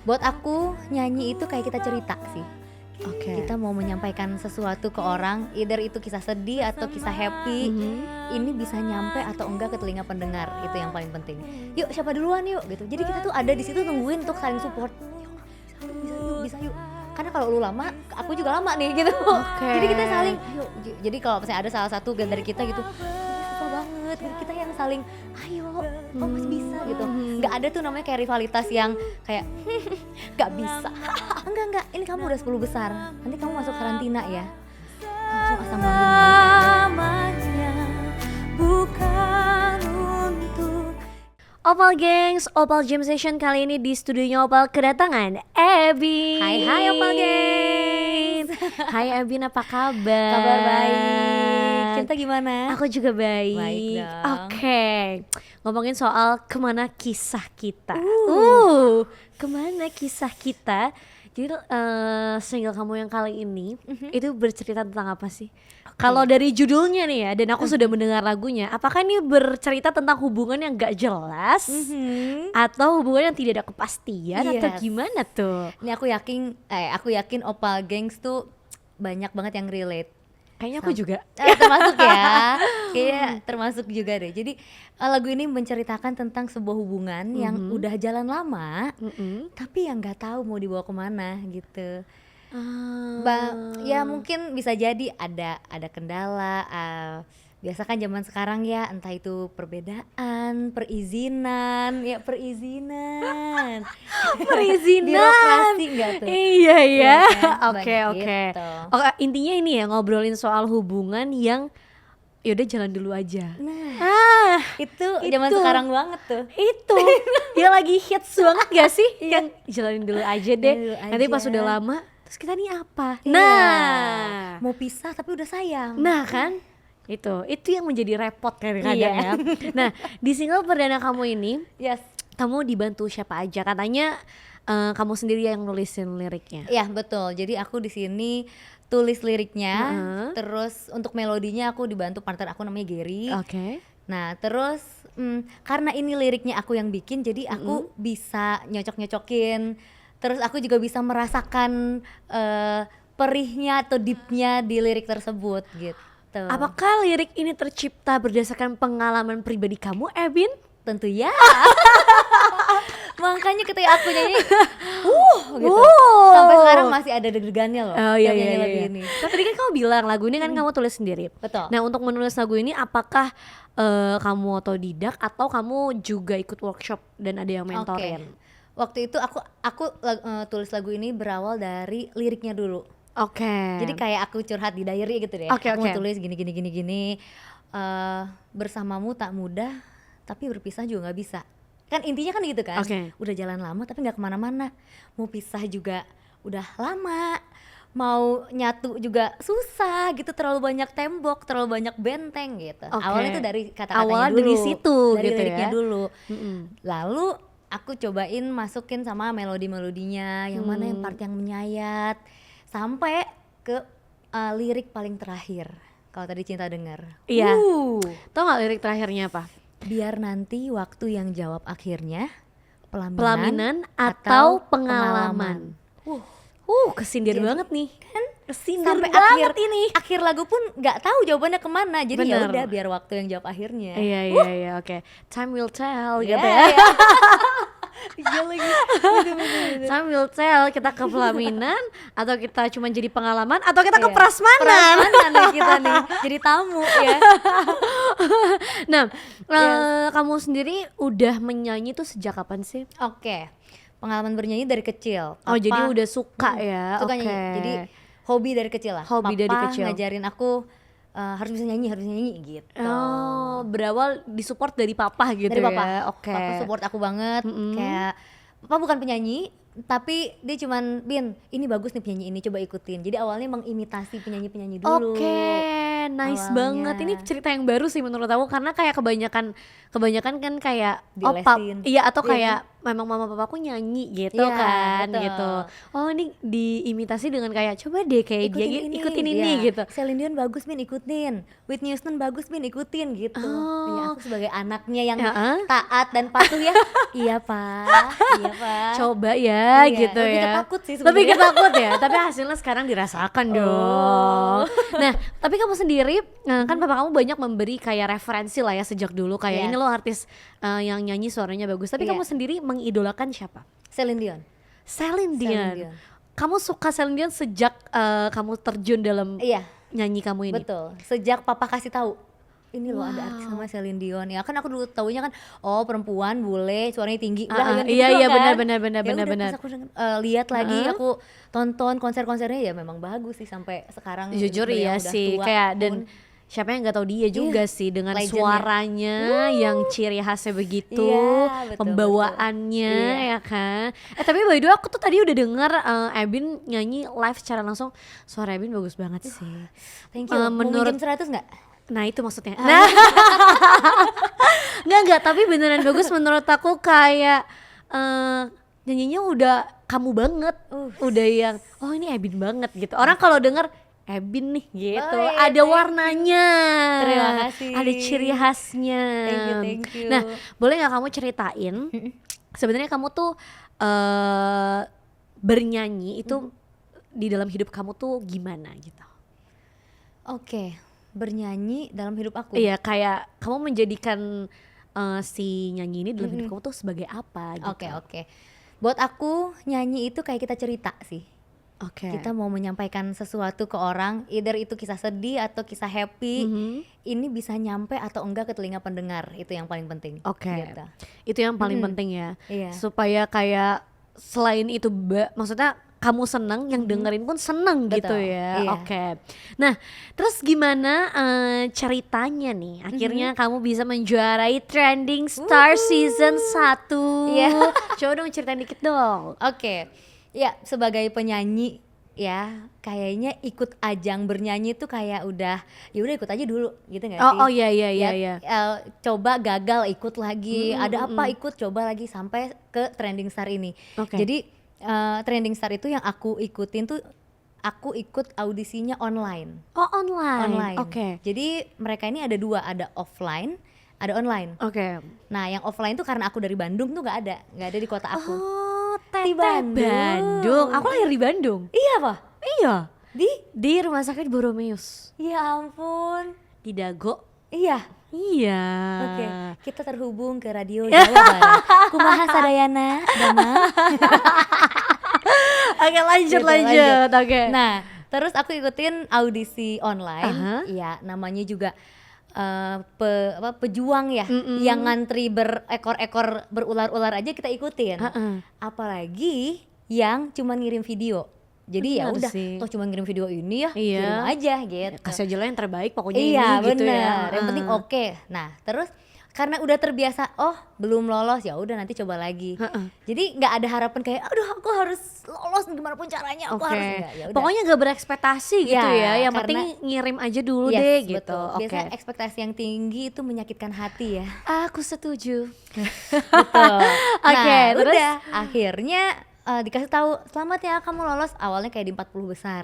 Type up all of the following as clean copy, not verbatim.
Buat aku nyanyi itu kayak kita cerita sih. Oke. Kita mau menyampaikan sesuatu ke orang, either itu kisah sedih atau kisah happy. Ini bisa nyampe atau enggak ke telinga pendengar, itu yang paling penting. Yuk siapa duluan yuk gitu. Jadi kita tuh ada di situ nungguin untuk saling support. Bisa yuk. Karena kalau lu lama, aku juga lama nih gitu. Jadi kita saling yuk. Jadi kalau misalnya ada salah satu dari kita gitu, susah banget. Gitu. Kita yang saling ayo, kok masih bisa gitu. Nggak ada tuh namanya kayak rivalitas yang kayak nggak bisa. Enggak. Ini kamu udah 10 besar. Nanti kamu masuk karantina ya. Langsung asam lambung. Bukan untuk Opal Gengs, Opal Jam Session kali ini di studionya Opal kedatangan Ebi. Hai Opal Gengs. Hai Ebin, apa kabar? Kabar baik. Cinta gimana? Aku juga baik. Baik dong. Oke, ngomongin soal kemana kisah kita. Kemana kisah kita? Jadi single kamu yang kali ini itu bercerita tentang apa sih? Kalau dari judulnya nih ya, dan aku sudah mendengar lagunya, apakah ini bercerita tentang hubungan yang gak jelas atau hubungan yang tidak ada kepastian atau gimana tuh? Ini aku yakin Opal Gengs tuh banyak banget yang relate. Kayaknya aku juga. Termasuk ya. Kayaknya termasuk juga deh. Jadi lagu ini menceritakan tentang sebuah hubungan yang udah jalan lama, tapi yang nggak tahu mau dibawa kemana gitu. Ya mungkin bisa jadi ada kendala. Biasa kan zaman sekarang ya, entah itu perbedaan, perizinan. Birokrasi enggak tuh? Iya ya. Kan? Oke. Gitu. Oke, intinya ini ya, ngobrolin soal hubungan yang yaudah jalan dulu aja. Nah, itu zaman sekarang banget tuh. Itu ya lagi hits banget gak sih? Yang jalanin dulu aja deh. Dulu Nanti pas aja. udah lama, terus kita nih apa? Iya. Nah, Mau pisah tapi udah sayang. nah kan? Itu yang menjadi repot kadang-kadang Iya. ya. Nah, di single perdana kamu ini, Yes. kamu dibantu siapa aja? Katanya kamu sendiri yang nulisin liriknya. Iya, betul. Jadi aku di sini tulis liriknya, terus untuk melodinya aku dibantu partner aku namanya Gary. Oke. Nah, terus karena ini liriknya aku yang bikin, jadi aku bisa nyocok-nyocokin. Terus aku juga bisa merasakan perihnya atau deepnya di lirik tersebut gitu. Apakah lirik ini tercipta berdasarkan pengalaman pribadi kamu, Ebin? Tentu ya. Makanya ketika aku nyanyi gitu. Sampai sekarang masih ada deg-degannya loh. Oh tiap iya. nyanyi lagu ini. Nah, tadi kan kamu bilang lagu ini kan kamu tulis sendiri. Betul. Nah, untuk menulis lagu ini apakah kamu otodidak atau kamu juga ikut workshop dan ada yang mentorin? Waktu itu aku tulis lagu ini berawal dari liriknya dulu. Oke. Jadi kayak aku curhat di diary gitu deh. Oke. Aku tulis gini. Bersamamu tak mudah, tapi berpisah juga nggak bisa. Kan intinya kan gitu kan. Udah jalan lama tapi nggak kemana-mana. Mau pisah juga udah lama. Mau nyatu juga susah gitu, terlalu banyak tembok, terlalu banyak benteng gitu. Awalnya itu dari kata-katanya awalnya dulu. dari situ dari gitu liriknya ya. dulu. Lalu aku cobain masukin sama melodi-melodinya, yang mana yang part yang menyayat, sampai ke lirik paling terakhir. Kalau tadi Cinta dengar. Iya. Tau gak lirik terakhirnya apa? Biar nanti waktu yang jawab akhirnya Pelaminan atau pengalaman. Kesindir banget nih. Kan kesindir sampai banget ini. Akhir lagu pun nggak tahu jawabannya kemana. Jadi ya Bener. udah biar waktu yang jawab akhirnya. Iya, oke. Time will tell gitu Iya, ya. Iya lagi. Time will tell, kita ke pelaminan atau kita cuma jadi pengalaman atau kita ke prasmanan. Prasmanan nih kita nih. Jadi tamu ya. Nah, kamu sendiri udah menyanyi tuh sejak kapan sih? Oke. Pengalaman bernyanyi dari kecil. Oh, Papa jadi udah suka ya. suka Oke. nyanyi. Jadi hobi dari kecil lah. Hobi dari Papa kecil. ngajarin aku harus bisa nyanyi gitu. Oh, berawal disupport dari papa gitu Dari papa. ya. Oke. Papa support aku banget. Kayak papa bukan penyanyi, tapi dia cuman, Bin, ini bagus nih penyanyi ini, coba ikutin. Jadi awalnya mengimitasi penyanyi-penyanyi dulu. Oke, nice awalnya. banget. Ini cerita yang baru sih menurut aku, karena kayak kebanyakan kan kayak Dilesin. iya, atau Iya kayak memang mama papaku nyanyi gitu Iya, kan betul. gitu. Oh ini diimitasi dengan kayak coba deh kayak dia ikutin ini Iya. gitu. Celine Dion bagus Min, ikutin. Whitney Houston bagus Min, ikutin gitu. Iya, Oh, aku sebagai anaknya yang heeh. taat dan patuh ya. Iya pak, iya pak. Coba ya Iya, gitu lebih ya. ketakut sih Lebih sebenarnya. ketakut ya, tapi hasilnya sekarang dirasakan dong. Oh. Nah, tapi kamu sendiri kan papa kamu banyak memberi kayak referensi lah ya sejak dulu kayak ini Yes. loh artis yang nyanyi suaranya bagus. Tapi Iya. kamu sendiri mengidolakan siapa? Celine Dion. Celine Celine Dion. Dion. Kamu suka Celine Dion sejak kamu terjun dalam Iya, nyanyi kamu ini? betul. Sejak papa kasih tahu, ini loh ada artis Wow. sama Celine Dion ya kan aku dulu taunya kan oh perempuan bule suaranya tinggi Ah, udah ah, kan gitu iya, doang iya, kan. benar, Ya udah, benar. pas aku lihat lagi Heeh. aku tonton konser-konsernya ya memang bagus sih sampai sekarang Jujur beliau iya udah sih tua kayak dan pun. siapa yang nggak tahu dia juga sih dengan legend ya. suaranya yang ciri khasnya begitu, Iya, betul, pembawaannya betul. Iya. ya kan. Tapi by the way aku tuh tadi udah denger Ebin nyanyi live secara langsung, suara Ebin bagus banget sih. Thank you. Mau Menurut minjem 100 nggak? nah itu maksudnya. Nah, nggak tapi beneran bagus menurut aku kayak nyanyinya udah kamu banget, udah yang oh ini Ebin banget gitu. Orang kalau denger Ebin nih gitu, Oh, iya, ada thank you. warnanya, Terima kasih. ada ciri khasnya. Thank you. Nah, boleh nggak kamu ceritain sebenarnya kamu tuh bernyanyi itu di dalam hidup kamu tuh gimana gitu? Oke, bernyanyi dalam hidup aku. Iya, kayak kamu menjadikan si nyanyi ini dalam hidup kamu tuh sebagai apa gitu? Oke. Buat aku nyanyi itu kayak kita cerita sih. Oke. Kita mau menyampaikan sesuatu ke orang, either itu kisah sedih atau kisah happy, ini bisa nyampe atau enggak ke telinga pendengar, itu yang paling penting. Oke. Gitu. Itu yang paling penting ya. Iya. Supaya kayak selain itu maksudnya kamu seneng, yang dengerin pun seneng gitu Betul, ya. iya. Oke. Nah, terus gimana ceritanya nih? Akhirnya kamu bisa menjuarai Trending Star Season 1. Iya. Coba dong ceritain dikit dong. Oke, ya sebagai penyanyi ya kayaknya ikut ajang bernyanyi tuh kayak udah ya udah ikut aja dulu gitu nggak sih? Oh iya Ya, iya. coba gagal ikut lagi, ada apa ikut coba lagi sampai ke Trending Star ini. Oke. Jadi Trending Star itu yang aku ikutin tuh aku ikut audisinya online. Oh online. Online. Oke. Jadi mereka ini ada dua, ada offline, ada online. Oke. Nah yang offline tuh karena aku dari Bandung tuh nggak ada di kota aku. Oh, Di Bandung. Bandung. Aku lahir di Bandung. Iya Pak? Iya. Di? Di Rumah Sakit Boromeus. Ya ampun. Di Dago. Iya. Iya. Oke, kita terhubung ke Radio Jawa Barat. Kumaha sadayana, Damang. Oke lanjut Gitu, lanjut. Oke. Nah, terus aku ikutin audisi online. Aha. Ya, namanya juga pejuang ya, yang ngantri berekor-ekor berular-ular aja kita ikutin. Heeh. Apalagi yang cuma ngirim video. Jadi ya Benar udah, sih. toh cuma ngirim video ini ya, Iya. kirim aja gitu. Kasih aja lah yang terbaik pokoknya Iya ini gitu ya. bener, yang penting Heeh. oke. Nah terus karena udah terbiasa, oh belum lolos ya udah nanti coba lagi. Heeh. Jadi nggak ada harapan kayak, aduh aku harus lolos gimana pun caranya, aku Oke. harus enggak. Ya udah. Pokoknya gak berekspektasi gitu Ya, ya. Yang karena- penting ngirim aja dulu Yes, deh gitu. betul. Oke. Biasanya ekspektasi yang tinggi itu menyakitkan hati ya. Aku setuju. Betul. Oke, Nah, terus? udah akhirnya dikasih tahu selamat ya kamu lolos. Awalnya kayak di 40 besar.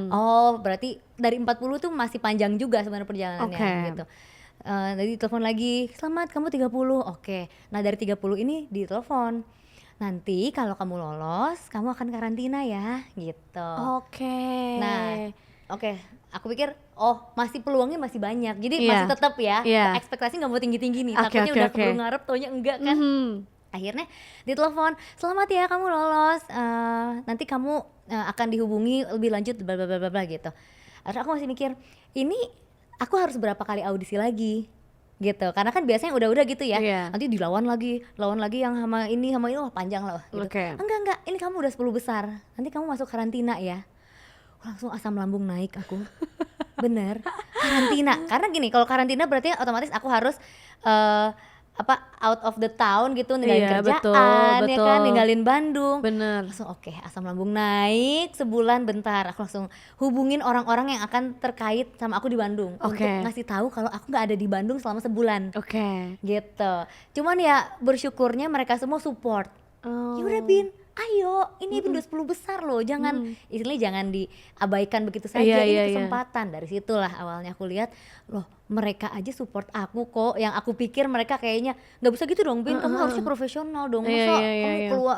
Oh berarti dari 40 tuh masih panjang juga sebenarnya perjalanannya Oke. gitu. Jadi telepon lagi, selamat kamu 30. Oke. Nah dari 30 ini ditelepon, nanti kalau kamu lolos kamu akan karantina ya gitu. Oke. Nah oke, aku pikir oh masih peluangnya masih banyak, jadi Iya. masih tetap ya. Iya. Ekspektasi nggak mau tinggi-tinggi nih, Oke, takutnya oke, udah oke. keburu ngarep taunya enggak kan. Akhirnya ditelepon, selamat ya kamu lolos, nanti kamu akan dihubungi lebih lanjut bla bla bla bla bla gitu. Terus aku masih mikir, ini aku harus berapa kali audisi lagi gitu, karena kan biasanya udah gitu ya. Iya. Nanti lawan lagi yang sama ini wah panjang lah gitu. Oke. Enggak, ini kamu udah 10 besar, nanti kamu masuk karantina ya. Langsung asam lambung naik aku. Bener, karantina. Karena gini, kalau karantina berarti otomatis aku harus out of the town gitu, ninggalin Iya, kerjaan, ya kan, betul. ninggalin Bandung. Bener. Langsung oke, asam lambung naik sebulan bentar. Aku langsung hubungin orang-orang yang akan terkait sama aku di Bandung Oke. untuk ngasih tahu kalau aku nggak ada di Bandung selama sebulan. Oke. Gitu. Cuman ya bersyukurnya mereka semua support. Oh. Ya udah Bin, ayo, ini Bin udah 10 besar loh, jangan istilahnya jangan diabaikan begitu saja. Iya, Ini iya, iya. kesempatan. Dari situlah awalnya aku lihat, loh mereka aja support aku kok. Yang aku pikir mereka kayaknya nggak bisa gitu dong Bin, kamu harusnya profesional dong. Iya, Masa iya, iya, kamu iya. keluar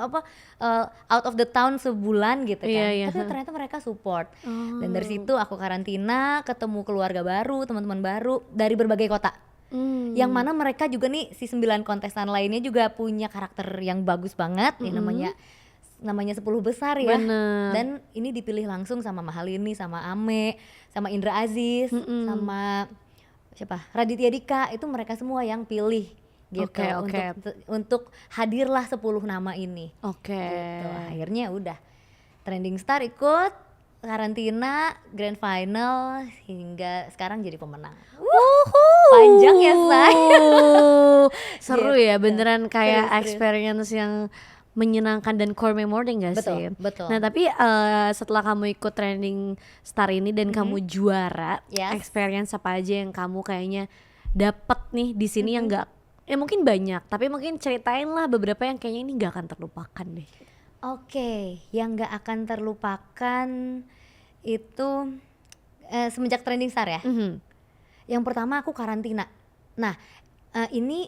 out of the town sebulan gitu kan. Iya, iya. Tapi ternyata mereka support. Dan dari Oh. situ aku karantina, ketemu keluarga baru, teman-teman baru dari berbagai kota. Hmm. Yang mana mereka juga nih si 9 kontestan lainnya juga punya karakter yang bagus banget, ya namanya 10 besar ya. Bener. Dan ini dipilih langsung sama Mahalini, sama Ame, sama Indra Aziz, sama siapa? Raditya Dika, itu mereka semua yang pilih gitu. Oke, oke. Untuk hadirlah 10 nama ini. Oke. Gitu. Akhirnya udah Trending Star ikut karantina, grand final hingga sekarang jadi pemenang. Panjang ya, Say. Seru Gitu. ya, beneran kayak Serius. experience yang menyenangkan dan core memory gak sih? Betul, betul. Nah tapi setelah kamu ikut Trending Star ini dan kamu juara, Yes. experience apa aja yang kamu kayaknya dapet nih di sini yang gak, ya mungkin banyak, tapi mungkin ceritain lah beberapa yang kayaknya ini gak akan terlupakan deh. Oke, yang gak akan terlupakan itu semenjak Trending Star ya. Mhm. Yang pertama aku karantina. Nah, ini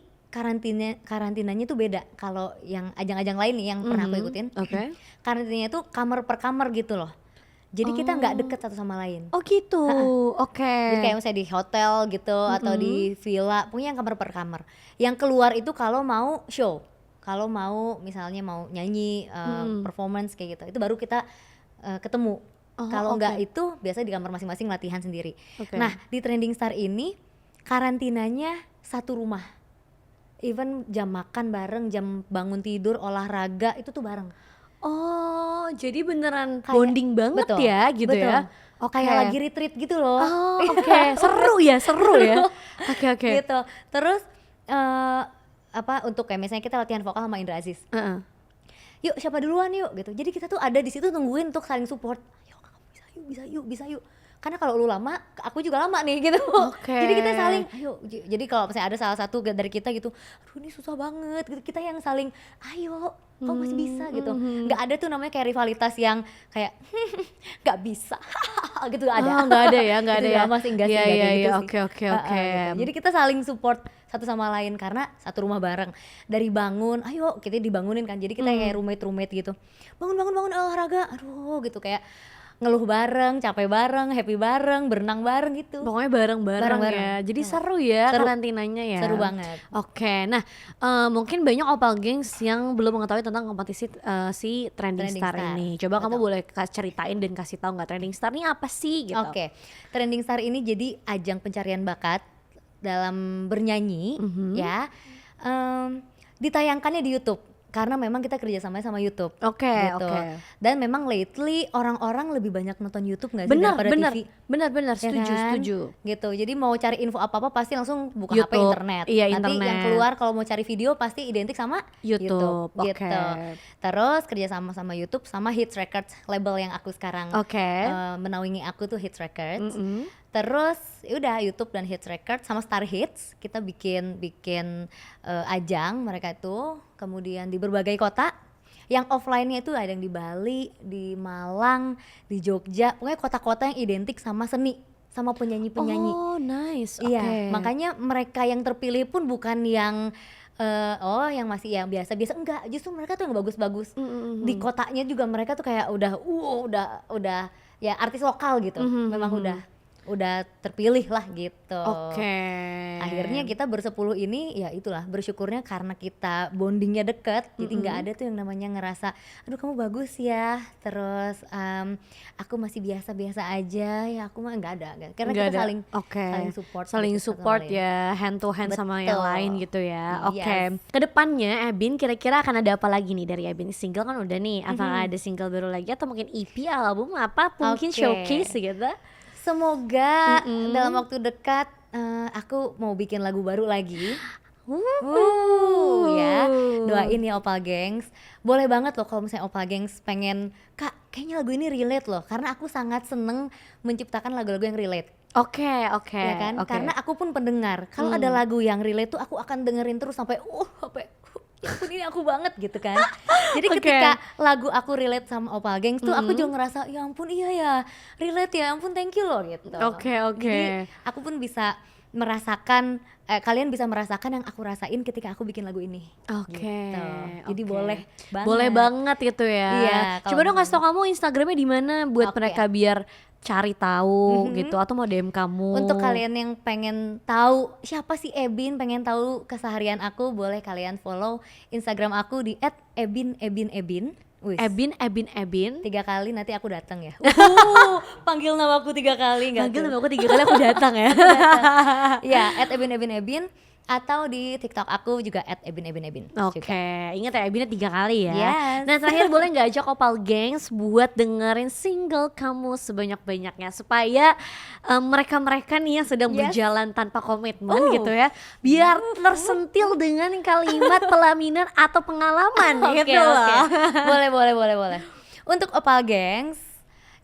karantinanya tuh beda kalau yang ajang-ajang lain nih yang pernah aku ikutin. Oke. Karantinanya tuh kamar per kamar gitu loh. Jadi kita nggak deket satu sama lain. Oh gitu, oke. Jadi kayak misalnya di hotel gitu atau di villa, punya yang kamar per kamar. Yang keluar itu kalau mau show, kalau mau misalnya mau nyanyi, performance kayak gitu, itu baru kita ketemu. Oh, Kalau nggak oke. itu biasanya di kamar masing-masing latihan sendiri. Oke. Nah di Trending Star ini karantinanya satu rumah. Even jam makan bareng, jam bangun tidur, olahraga itu tuh bareng. Oh, jadi beneran Kayak- bonding banget betul, ya gitu betul. ya? Oke. Kayak lagi retreat gitu loh. Oh, oke. Seru ya, seru ya. Oke, oke. Gitu. Terus untuk kayak misalnya kita latihan vokal sama Indra Aziz. Heeh. Yuk siapa duluan yuk gitu. Jadi kita tuh ada di situ nungguin untuk saling support. Ayo kamu bisa yuk. Karena kalau lu lama, aku juga lama nih gitu. Oke. Jadi kita saling, ayo. Jadi kalau misalnya ada salah satu dari kita gitu, aduh ini susah banget gitu. Kita yang saling, ayo, kamu masih bisa gitu. Nggak ada tuh namanya kayak rivalitas yang kayak nggak bisa gitu nggak ada. Oh, nggak ada ya, nggak ada Gitu ya. Masih enggak sih, Iya, nggak iya, kayak gitu iya. sih. Oke, oke, oke. Gitu. Jadi kita saling support satu sama lain karena satu rumah bareng. Dari bangun, ayo kita dibangunin kan. Jadi kita kayak roommate gitu. Bangun olahraga. Aduh gitu kayak ngeluh bareng, capek bareng, happy bareng, berenang bareng gitu. Pokoknya bareng-bareng Bareng-bareng. ya. Jadi seru ya Seru. karantinanya ya. Seru banget. Oke, nah mungkin banyak Opal Gengs yang belum mengetahui tentang kompetisi si Trending Trending Star Star. ini. Coba kamu Betul. boleh ceritain dan kasih tahu nggak Trending Star ini apa sih gitu? Oke, Trending Star ini jadi ajang pencarian bakat dalam bernyanyi ya. Ditayangkannya di YouTube karena memang kita kerjasamanya sama YouTube. Oke, gitu. oke. Dan memang lately orang-orang lebih banyak nonton YouTube nggak sih Benar, daripada benar, TV? benar, Ya setuju, kan? setuju. Gitu. Jadi mau cari info apa-apa pasti langsung buka HP YouTube. internet. Iya, Nanti yang internet. keluar kalau mau cari video pasti identik sama YouTube, oke. gitu. Terus kerja sama YouTube sama Hits Records, label yang aku sekarang Oke. menaungi aku tuh Hits Records. Mm-mm. Terus udah YouTube dan Hits Records sama Star Hits kita bikin ajang mereka itu kemudian di berbagai kota. Yang offline-nya itu ada yang di Bali, di Malang, di Jogja, pokoknya kota-kota yang identik sama seni, sama penyanyi-penyanyi. Oh, nice. Oke. Iya, makanya mereka yang terpilih pun bukan yang yang masih yang biasa-biasa, enggak, justru mereka tuh yang bagus-bagus. Di kotanya juga mereka tuh kayak udah ya artis lokal gitu. Memang udah terpilih lah gitu. Oke. Akhirnya kita bersepuluh ini ya itulah bersyukurnya karena kita bondingnya deket, jadi nggak ada tuh yang namanya ngerasa aduh kamu bagus ya, terus aku masih biasa-biasa aja ya, aku mah nggak ada karena Nggak kita ada. saling Oke. support Saling gitu satu sama support lain. ya, hand to hand sama yang Betul. lain gitu ya. Oke. Yes. Kedepannya Ebin kira-kira akan ada apa lagi nih dari Ebin? Single kan udah nih, apakah ada single baru lagi atau mungkin EP, album apa, mungkin Oke. showcase gitu? Semoga dalam waktu dekat aku mau bikin lagu baru lagi. Ya, doain ya Opal Gengs. Boleh banget loh kalau misalnya Opal Gengs pengen, Kak, kayaknya lagu ini relate loh, karena aku sangat seneng menciptakan lagu-lagu yang relate. Oke, Ya kan? oke. Karena aku pun pendengar. Kalau ada lagu yang relate tuh aku akan dengerin terus sampai ya ampun ini aku banget gitu kan. Jadi Oke. ketika lagu aku relate sama Opal Gengs tuh aku juga ngerasa ya ampun iya ya, relate ya ampun thank you loh gitu. Oke. Jadi aku pun bisa merasakan, kalian bisa merasakan yang aku rasain ketika aku bikin lagu ini. Oke, Gitu. Jadi oke. boleh banget. Boleh banget gitu ya. Iya, kalau Coba dong kasih tau kamu Instagramnya di mana buat Oke. mereka biar cari tahu gitu, atau mau DM kamu. Untuk kalian yang pengen tahu siapa sih Ebin, pengen tahu keseharian aku, boleh kalian follow Instagram aku di @ebin. Wis. Ebin. 3 kali nanti aku datang ya. Panggil nama aku 3 kali enggak Panggil tuh? nama aku 3 kali aku datang ya. Iya, @ebin atau di TikTok aku juga @ebin. Oke, ingat ya Ebinnya 3 kali ya. Yes. Nah terakhir boleh nggak ajak Opal Gengs buat dengerin single kamu sebanyak-banyaknya supaya mereka-mereka nih yang sedang berjalan tanpa komitmen gitu ya, biar tersentil dengan kalimat pelaminan atau pengalaman gitu loh. Boleh. Untuk Opal Gengs,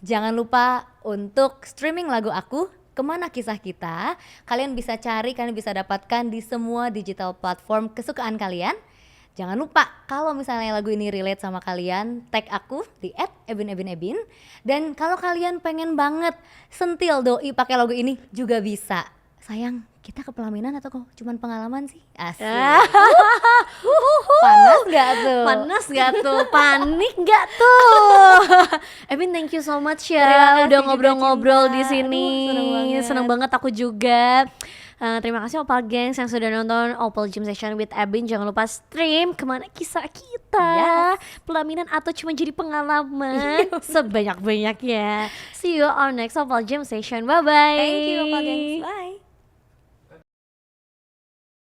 jangan lupa untuk streaming lagu aku Kemana Kisah Kita. Kalian bisa cari, kalian bisa dapatkan di semua digital platform kesukaan kalian. Jangan lupa kalau misalnya lagu ini relate sama kalian, tag aku di @ebin. Dan kalau kalian pengen banget sentil doi pakai lagu ini juga bisa. Sayang, kita ke pelaminan atau kok cuman pengalaman sih? Asik. Panas gak tuh? Panas gak tuh? Panik gak tuh? Ebin thank you so much Terima ya kasih udah juga, ngobrol-ngobrol Cinta. di sini. Aduh, Seneng banget aku juga. Terima kasih Opal Gengs yang sudah nonton Opal Jam Session with Ebin. Jangan lupa stream Kemana Kisah Kita. Pelaminan atau cuma jadi pengalaman sebanyak-banyaknya. See you on next Opal Jam Session. Bye bye. Thank you Opal Gengs. Bye.